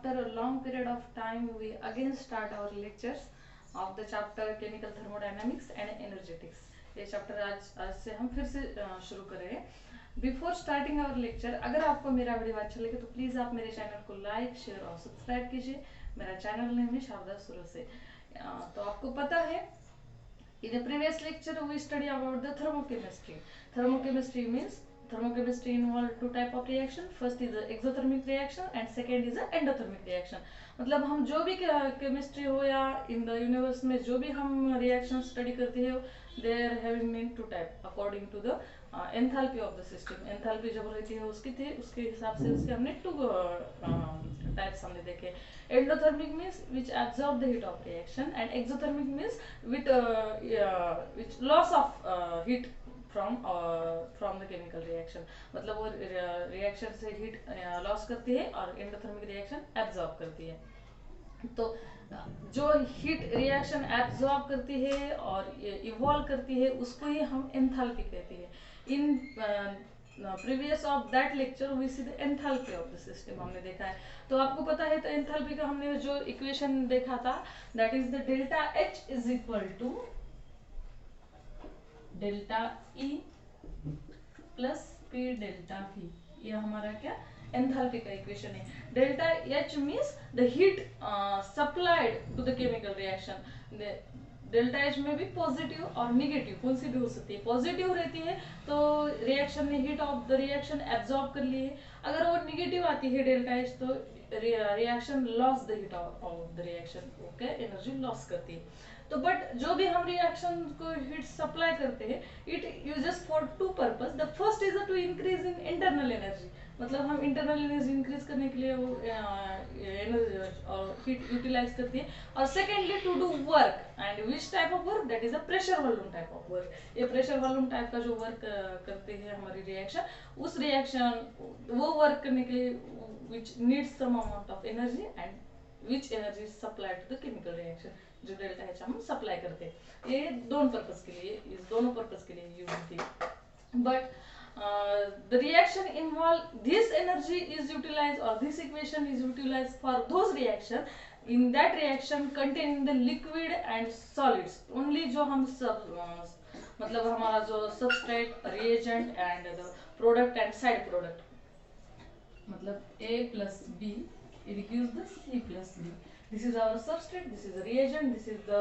after a long period of time, we again start our lectures of the chapter Chemical Thermodynamics and Energetics. ये chapter आज से हम फिर से शुरू कर रहे हैं. बिफोर स्टार्टिंग आवर लेक्चर, अगर आपको मेरा वीडियो अच्छा लगे तो प्लीज़ आप मेरे चैनल को लाइक, शेयर और सब्सक्राइब कीजिए. मेरा चैनल नेम है शारदा सुरसे. तो आपको पता है, in the previous lecture we study about the thermochemistry. Thermochemistry means thermochemistry involve two type of reaction. First is the exothermic reaction and second is the endothermic reaction. मतलब हम जो भी केमिस्ट्री हो या इन द यूनिवर्स में जो भी हम रिएक्शन स्टडी करते हैं, they are having mean two type according to the enthalpy of the system. Enthalpy जब रहती है उसके हिसाब से उसके हमने टू टाइप्स हमने देखे. Endothermic means which absorb the heat of reaction, and exothermic means with which loss of heat from the chemical reaction. मतलब वो रिएक्शन से हीट लॉस करती है और एंडोथर्मिक रिएक्शन एब्जॉर्ब करती है. तो जो हीट रिएक्शन एब्जॉर्ब करती है और इवॉल्व करती है उसको ही हम एंथैल्पी कहते हैं. In previous of that lecture we see the enthalpy of the system हमने देखा है. तो आपको पता है, तो एंथैल्पी का हमने जो इक्वेशन देखा था, that is the delta H is equal to delta E plus P delta V. ये हमारा क्या एंथैल्पी का इक्वेशन है. Delta H means the heat supplied to the chemical reaction. Delta H में भी पॉजिटिव और निगेटिव कौन सी भी हो सकती है. पॉजिटिव रहती है तो रिएक्शन ने heat of the reaction absorb कर ली है. अगर वो निगेटिव आती है डेल्टा H, तो reaction loss the heat of the reaction, okay, energy loss करती है. तो बट जो भी हम रिएक्शन को हीट सप्लाई करते हैं, it uses for two purpose. The first is to increase in internal energy. मतलब हम इंटरनल एनर्जी इंक्रीज करने के लिए वो एनर्जी और हीट यूटिलाइज करती है. और secondly to do work. And which type of work? That is a pressure volume type of work. ये प्रेशर वॉल्यूम टाइप का जो वर्क करते हैं हमारी रिएक्शन, उस रिएक्शन वो वर्क करने के लिए which needs some amount of energy and which energy is supplied to the chemical reaction. जो डेल्टा H हम सप्लाई करते हैं, ये दोनों पर्पस के लिए, इस दोनों पर्पस के लिए यूज होती है. But the reaction involve this energy is utilized or this equation is utilized for those reaction in that reaction containing the liquid and solids only. जो हम मतलब हमारा जो substrate, reagent and the product and side product, मतलब A plus B it gives the C plus B. This is our substrate, this is the reagent, this is the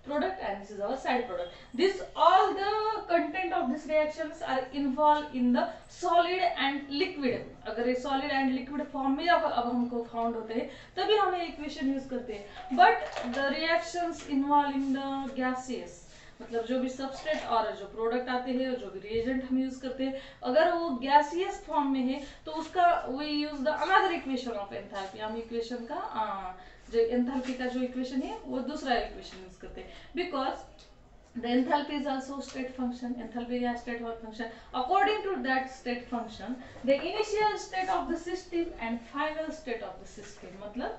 product and this is our side product. This all the content of these reactions are involved in the solid and liquid. अगर ये solid and liquid form में अब हमको found होते हैं तभी हम ये इक्वेशन यूज करते हैं. But the reactions involve in the gases, मतलब जो भी सबस्ट्रेट और जो प्रोडक्ट आते हैं और जो भी रिएजेंट हम यूज करते हैं, अगर वो गैसियस फॉर्म में है तो उसका we use the another equation of enthalpy. हम इक्वेशन का जो एंथैल्पी का जो इक्वेशन है वो दूसरा इक्वेशन यूज करते हैं. Because the enthalpy is also state function. Enthalpy is state function. According to that state function, the initial state of the system and final state of the system, मतलब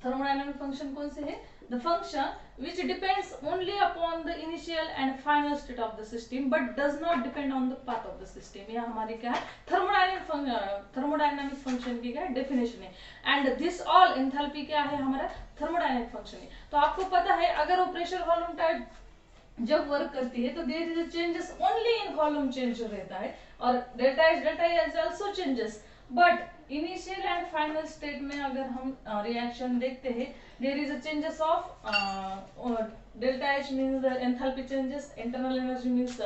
thermodynamic function कौन से है? The function which depends only upon the initial and final state of the system but does not depend on the path of the system. यह हमारी क्या है? Thermodynamic function की क्या डेफिनेशन है. एंड दिस ऑल एंथैल्पी क्या है? हमारा थर्मोडायनामिक फंक्शन है. तो आपको पता है, अगर वो प्रेशर वॉल्यूम टाइप जब वर्क करती है तो there is a changes only in volume change रहता है और delta H also changes. But initial and final state में अगर हम रिएक्शन देखते हैं, there is a changes of delta H means the enthalpy changes, internal energy means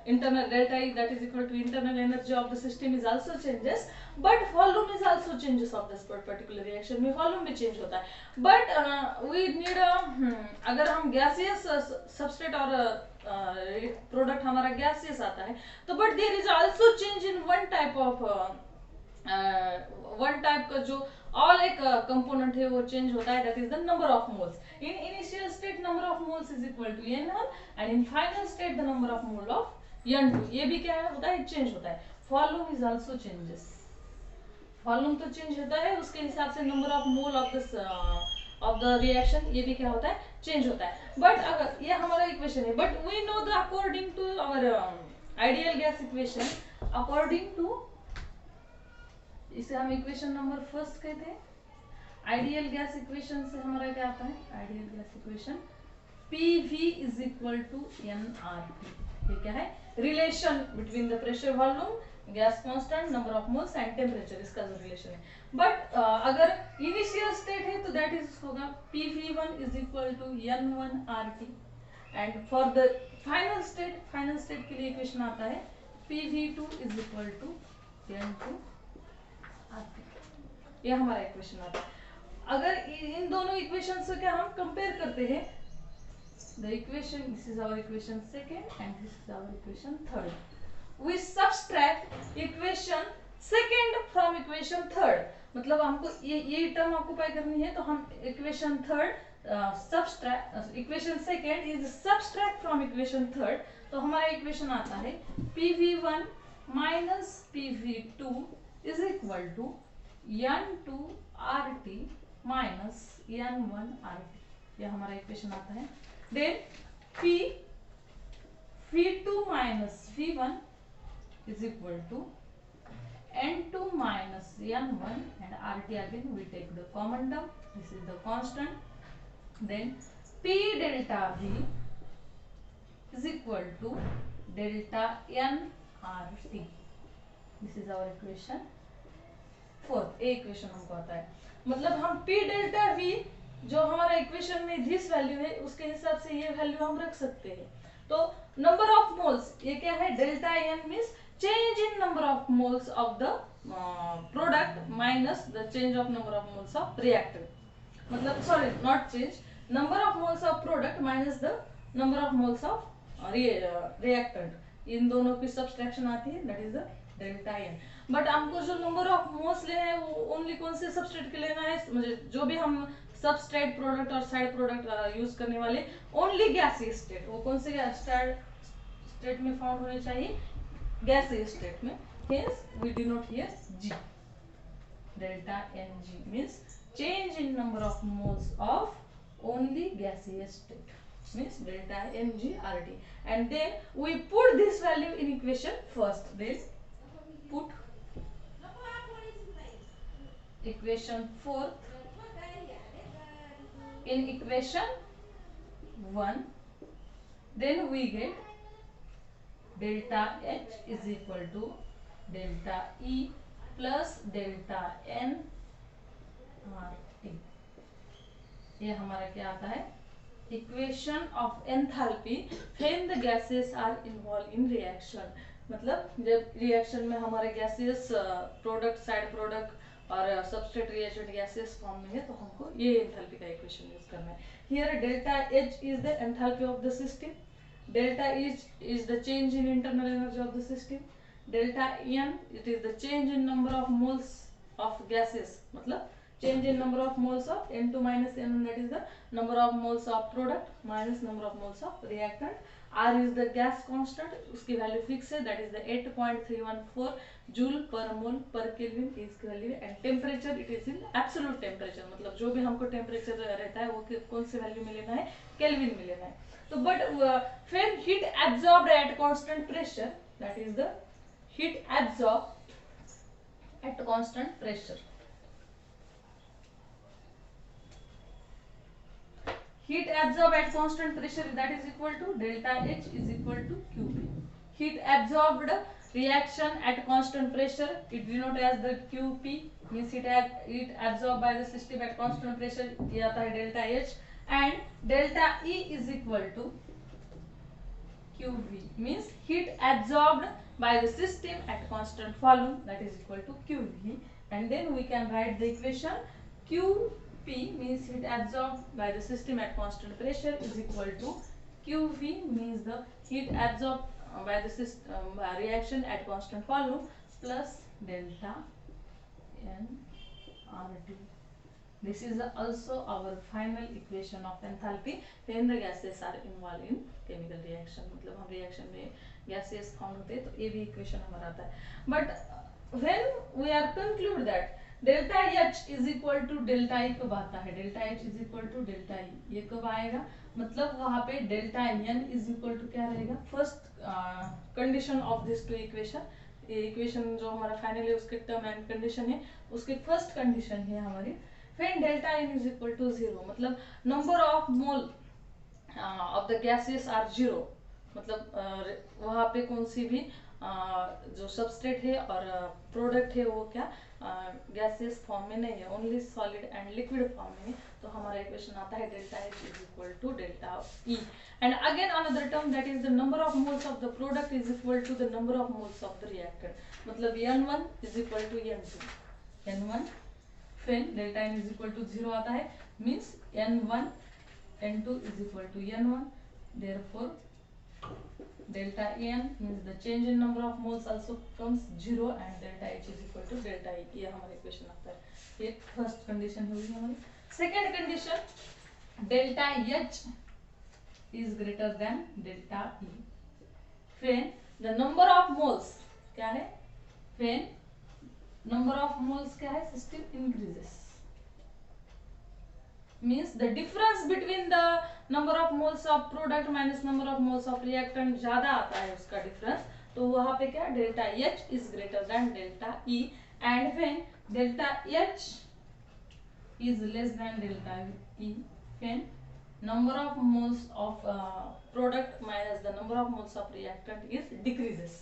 internal delta E that is equal to internal energy of the system is also changes, but volume is also changes of this particular reaction में volume भी change होता है. but we need अगर हम gaseous substrate और product हमारा gaseous आता है तो but there is also change in one type of one type का जो ऑल एक कंपोनेंट है वो चेंज होता है, that is the number of moles. In initial state number of moles is equal to N1 and in final state the number of mole of N2. ये भी क्या है होता है? चेंज होता है. Volume is also changes. Volume तो change होता है, उसके हिसाब से number of mole of this of the reaction ये भी क्या होता है? चेंज होता है. बट अगर ये हमारा इक्वेशन है, but we know the according to our ideal gas equation, according to इसे हम इक्वेशन नंबर फर्स्ट कहते हैं। आइडियल गैस इक्वेशन से हमारा क्या आता है, ideal gas equation PV is equal to nRT। ये क्या है, relation between the pressure volume, gas constant, number of moles and temperature, इसका जो रिलेशन है। बट अगर इनिशियल स्टेट है तो दैट इज होगा PV1 is equal to N1RT and for the final state के लिए इक्वेशन आता है PV2 is equal to N2RT। ये हमारा इक्वेशन आता है। अगर इन दोनों इक्वेशन से क्या हम कंपेयर करते हैं, the equation, this is our equation second and this is our equation third. We subtract equation second from equation third. मतलब हमको ये टर्म ऑक्यूपाई करनी है तो हम equation third subtract, equation second is subtract from equation third. तो हमारा equation आता है PV1 minus PV2 is equal to N2RT minus N1RT। यह हमारा इक्वेशन आता है। Then V2 minus V1 is equal to N2 minus N1 and RT again we take the common term. This is the constant. Then P delta V is equal to delta nRT. This is our equation fourth. A equation हमको आता है, मतलब हम P delta V जो हमारा equation में this value है उसके हिसाब से ये वैल्यू हम रख सकते हैं। तो नंबर ऑफ मोल्स ये क्या है, delta n means change in number of moles of the product minus the change of number of moles of reactant, मतलब sorry not change, number of moles of product minus the number of moles of reactant. इन दोनों की subtraction आती है, that is the delta n. But हमको जो number of moles लेना है वो ओनली कौन से सबस्ट्रेट के लेना है, मुझे जो भी हम सबस्ट्रेट प्रोडक्ट और साइड प्रोडक्ट यूज करने वाले ओनली गैसीय स्टेट, वो कौन से स्टेट में फाउंड होने चाहिए, गैसीय स्टेट में। Hence we denote here G. Delta Ng means change in number of moles of only gaseous state, means delta ngrT. And then we put this value in equation first. Then put equation fourth in equation 1, then we get delta H is equal to delta E plus delta N RT। ये हमारा क्या आता है, equation of enthalpy when the gases are involve in reaction. मतलब जब reaction में हमारे gases product, side product और सबस्ट्रेट रिएजेंट गैसेस फॉर्म में है तो हमको ये एंथैल्पी का इक्वेशन यूज करना है। Here delta H is the enthalpy of the system, delta is the change in internal energy of the system, delta N it is the change in number of moles of gases, मतलब change in number of moles of N2 minus N1, that is the number of moles of product minus number of moles of reactant. R is the gas constant, उसकी value fix है, that is the 8.314 joule per mole per Kelvin इसकी value है। and temperature it is in absolute temperature, मतलब जो भी हमको temperature रहता है वो कौन से value में लेना है, Kelvin में लेना है। तो but when heat absorbed at constant pressure, that is the heat absorbed at constant pressure, heat absorbed at constant pressure, that is equal to delta H is equal to QP. Heat absorbed reaction at constant pressure, it denoted as the QP, means heat absorbed by the system at constant pressure, ये आता है delta H, and delta E is equal to QV, means heat absorbed by the system at constant volume, that is equal to QV. And then we can write the equation QP means heat absorbed by the system at constant pressure is equal to QV means the heat absorbed by the system reaction at constant volume plus delta nRT. This is also our final equation of enthalpy when the gases are involved in chemical reaction, मतलब हम reaction में gases found होते हैं तो ये भी equation हमारा आता है। But when we are conclude that delta H is equal to delta E कब आता है, delta H is equal to delta E, ये कब आएगा, मतलब वहां पे delta N is equal to क्या रहेगा, first condition of this two equation, ये इक्वेशन जो हमारा फाइनली उसके टर्म एंड कंडीशन है, उसकी फर्स्ट कंडीशन है हमारी when delta n is equal to 0, मतलब number of mole of the gases are 0, मतलब वहाँ पे कौन सी भी जो सबस्ट्रेट है और प्रोडक्ट है वो क्या गैसेस फॉर्म में नहीं है, only solid and liquid form में है। तो हमारा इक्वेशन आता है delta H is equal to delta E, and again another term that is the number of moles of the product is equal to the number of moles of the reactant, मतलब N1 is equal to N2, फिर delta N is equal to 0 आता है, means N1 N2 is equal to N1, therefore delta N means the change in number of moles also becomes 0 and delta H is equal to delta E, ये हमारा equation आता है। ये first condition हुई हमारी। Second condition delta H is greater than delta E, when the number of moles क्या है, when number of moles क्या है, still increases, means the difference between the number of moles of product minus number of moles of reactant ज्यादा आता है उसका difference, तो वहां पे क्या delta H is greater than delta E, and when delta H is less than delta E, when number of moles of product minus the number of moles of reactant is decreases,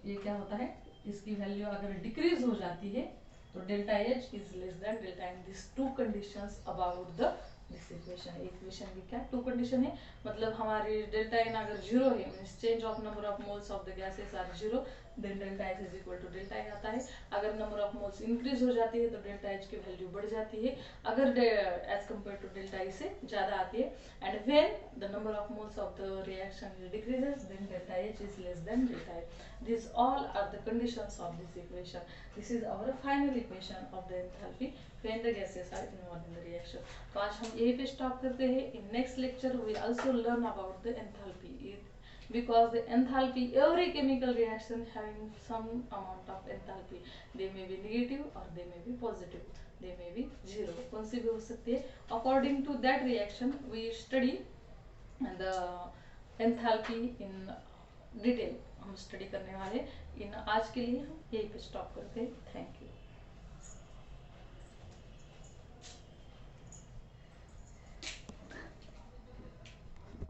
ये क्या होता है, इसकी value अगर decrease हो जाती है तो delta H is less than delta N, this to conditions about the this equation. Equation की क्या टू कंडीशन है, मतलब हमारी डेल्टा N अगर 0 है, means change of number of moles of the gases are 0, then delta H is equal to delta E आता है। अगर नंबर ऑफ मोल्स इंक्रीज हो जाती है तो डेल्टा H की वैल्यू बढ़ जाती है, अगर as compare to delta E से ज्यादा आती है, and when the number of moles of the reaction decreases then delta H is less than delta E। These all are the conditions of this equation. This is our final equation of the enthalpy when the gases are involved in the reaction. तो आज हम यही पे stop करते हैं. In next lecture we also learn about the enthalpy, because the enthalpy, every chemical reaction having some amount of enthalpy. They may be negative or they may be positive. They may be zero. कौन सी भी हो सकती है. According to that reaction we study the enthalpy in detail हम study करने वाले। इन आज के लिए हम यही पे स्टॉप करते हैं। Thank you.